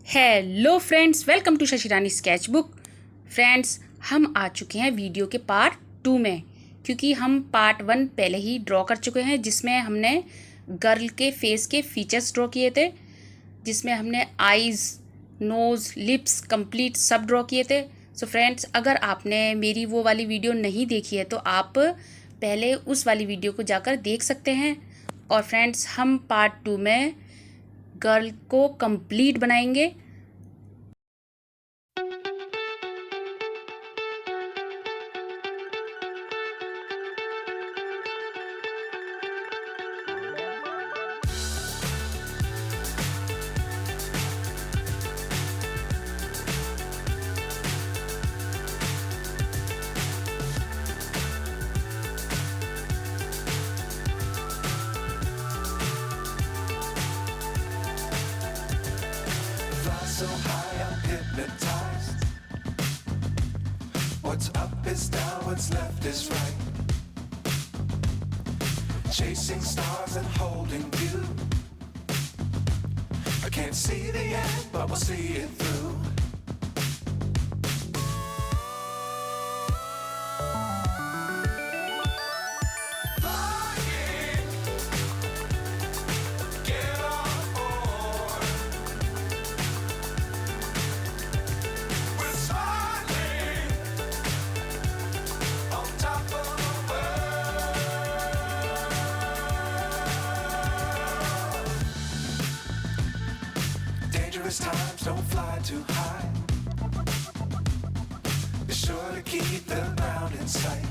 Hello friends, welcome to Shashi Rani sketchbook. Friends, हम आ चुके हैं वीडियो के पार्ट 2 में, क्योंकि हम पार्ट 1 पहले ही ड्रॉ कर चुके हैं, जिसमें हमने गर्ल के फेस के फीचर्स ड्रॉ किए थे, जिसमें हमने आईज़, नोज़, लिप्स कंप्लीट सब ड्रॉ किए थे। सो फ्रेंड्स, अगर आपने मेरी वो वाली वीडियो नहीं देखी है तो आप पहले उस वाली वीडियो को जाकर देख सकते हैं। और फ्रेंड्स, हम पार्ट 2 में गर्ल को कंप्लीट बनाएंगे। So high, I'm hypnotized. What's up is down, what's left is right. Chasing stars and holding you. I can't see the end, but we'll see it through. Dangerous times, don't fly too high. Be sure to keep the ground in sight.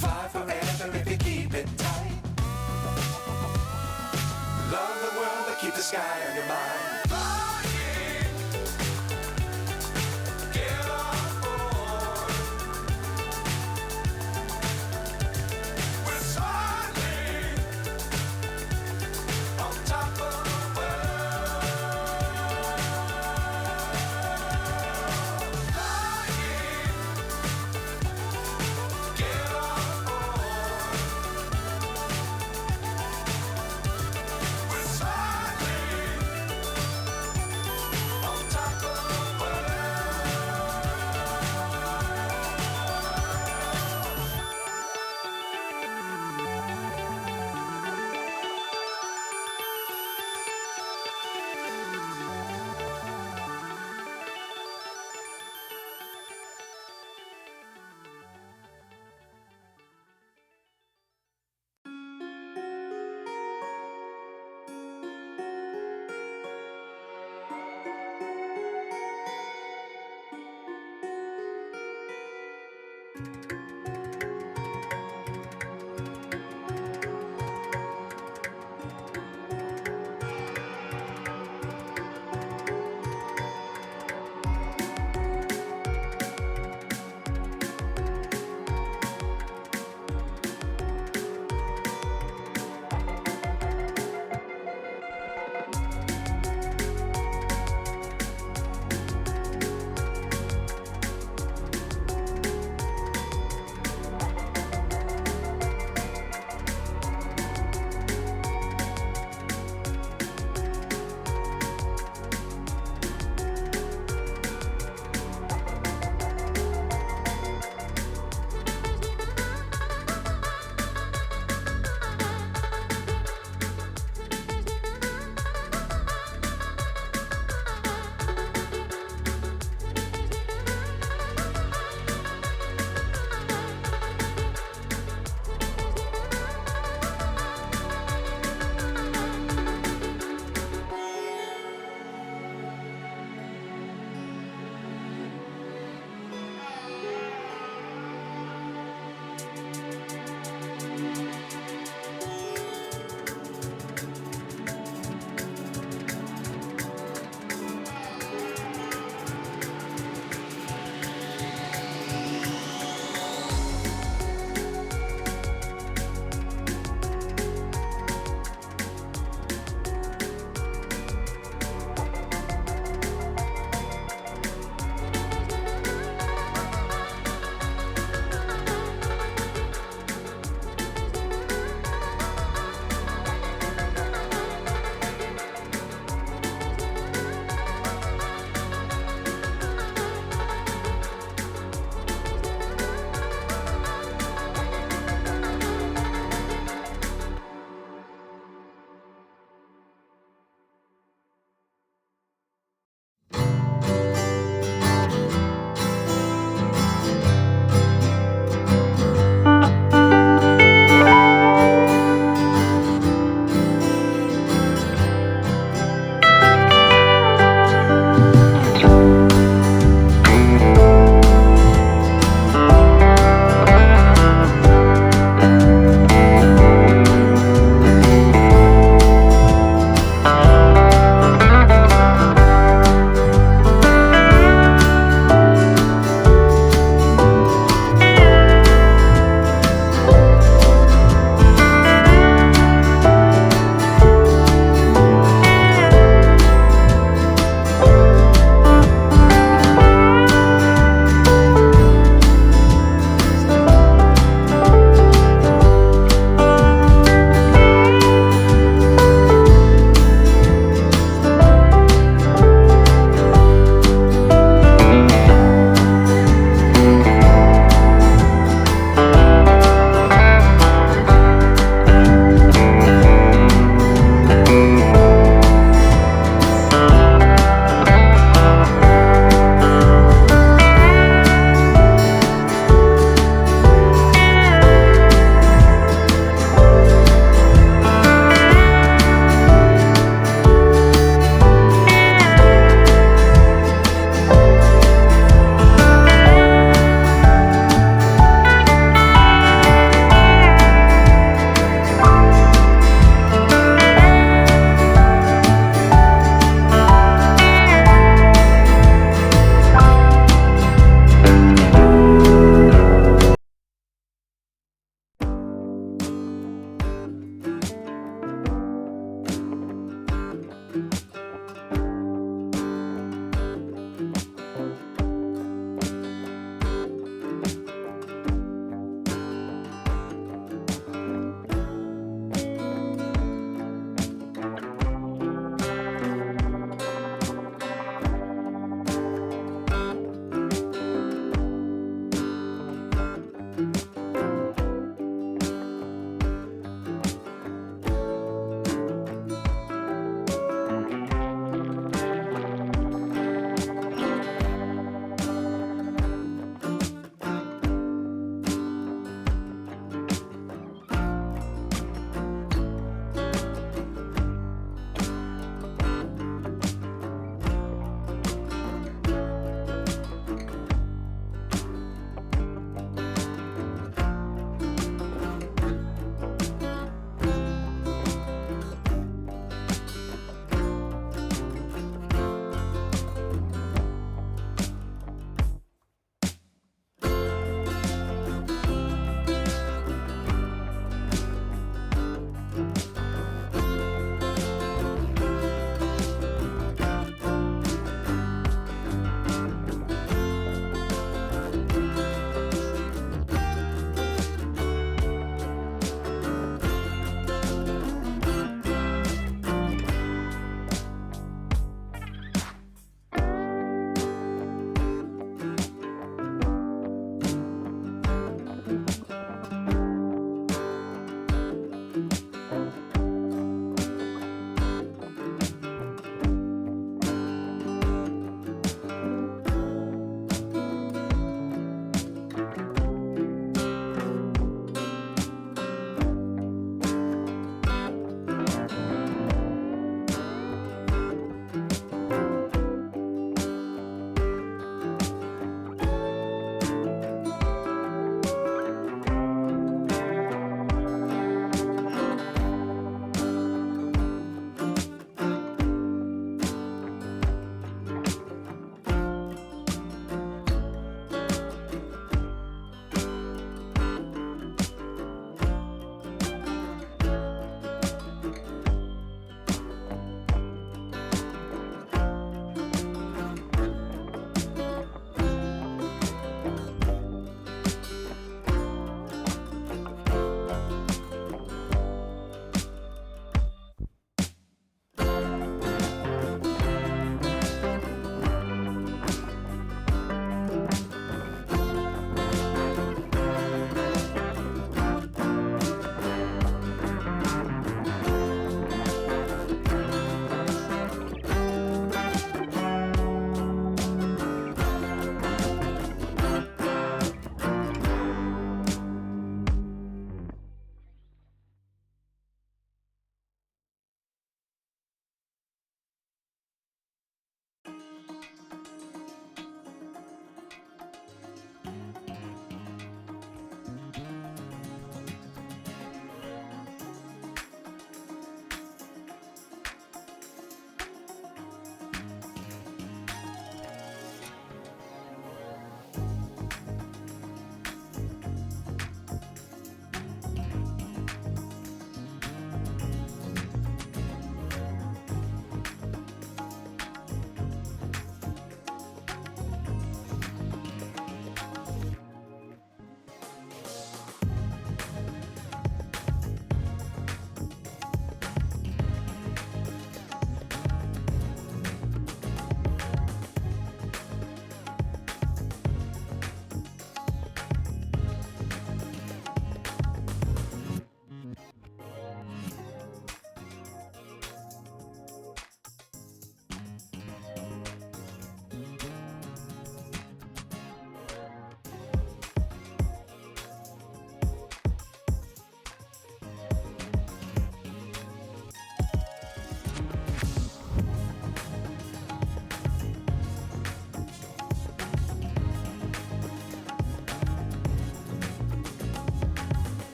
Fly forever if you keep it tight. Love the world, but keep the sky on your mind.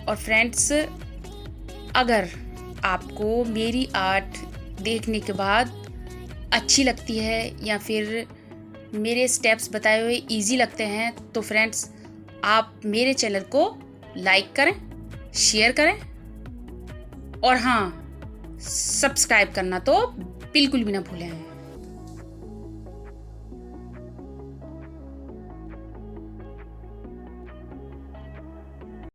और friends, अगर आपको मेरी art देखने के बाद अच्छी लगती है या फिर मेरे स्टेप्स बताए हुए इजी लगते हैं तो फ्रेंड्स आप मेरे चैनल को लाइक करें, शेयर करें और हाँ, सब्सक्राइब करना तो बिल्कुल भी ना भूलें।